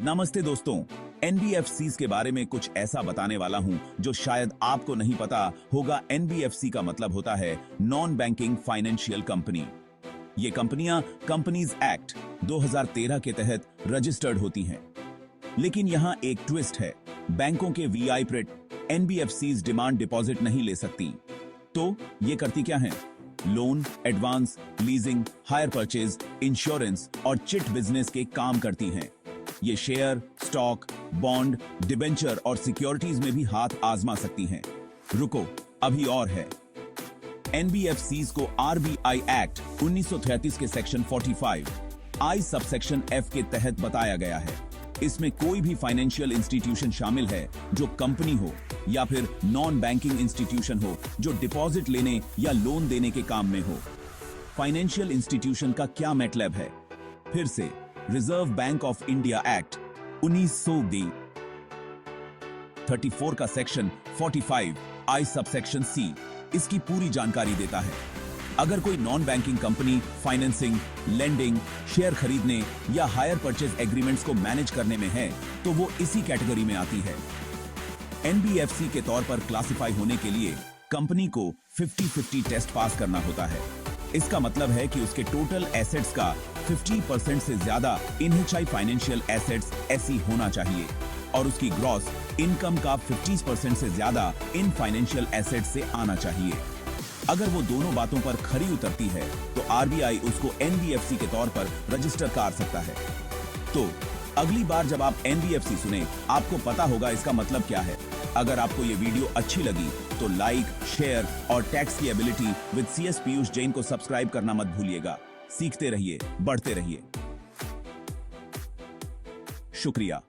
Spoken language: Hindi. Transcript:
नमस्ते दोस्तों, एनबीएफसीज के बारे में कुछ ऐसा बताने वाला हूं जो शायद आपको नहीं पता होगा। एनबीएफसी का मतलब होता है नॉन बैंकिंग फाइनेंशियल कंपनी। ये कंपनियां कंपनीज एक्ट 2013 के तहत रजिस्टर्ड होती हैं। लेकिन यहां एक ट्विस्ट है, बैंकों के वीआईपी एनबीएफसीज डिमांड डिपॉजिट नहीं ले सकती। तो ये करती क्या हैं? Loan, advance, leasing, hire purchase, insurance और चिट बिजनेस के काम करती हैं। ये शेयर, स्टॉक, बॉन्ड, डिबेंचर और सिक्योरिटीज में भी हाथ आजमा सकती हैं। रुको, अभी और है। एनबीएफसीज को आरबीआई एक्ट 1933 के सेक्शन 45 आई सबसेक्शन एफ के तहत बताया गया है। इसमें कोई भी फाइनेंशियल इंस्टीट्यूशन शामिल है जो कंपनी हो या फिर नॉन बैंकिंग इंस्टीट्यूशन हो जो डिपॉजिट लेने या लोन देने के काम में हो। फाइनेंशियल इंस्टीट्यूशन का क्या मतलब है? फिर से, reserve bank of India act 1934 का सेक्शन 45 आई सबसेक्शन सी इसकी पूरी जानकारी देता है। अगर कोई non banking company financing, lending, share खरीदने या हायर परचेज एग्रीमेंट्स को मैनेज करने में है तो वो इसी कैटेगरी में आती है। एनबीएफसी के तौर पर क्लासिफाई होने के लिए कंपनी को 50-50 टेस्ट पास करना होता है। इसका मतलब है कि उसके टोटल एसेट्स का 50% से ज्यादा इनएचआई फाइनेंशियल एसेट्स ऐसी होना चाहिए और उसकी ग्रॉस इनकम का 50% से ज्यादा इन फाइनेंशियल एसेट्स से आना चाहिए। अगर वो दोनों बातों पर खरी उतरती है तो आरबीआई उसको एनबीएफसी के तौर पर रजिस्टर कर सकता है। तो अगली बार जब आप एनबीएफसी सुने, आपको पता होगा इसका मतलब क्या है। अगर आपको ये वीडियो अच्छी लगी तो लाइक, शेयर और टैक्स की ability with CS Piyush Jain को सब्सक्राइब करना मत भूलिएगा। सीखते रहिए, बढ़ते रहिए। शुक्रिया।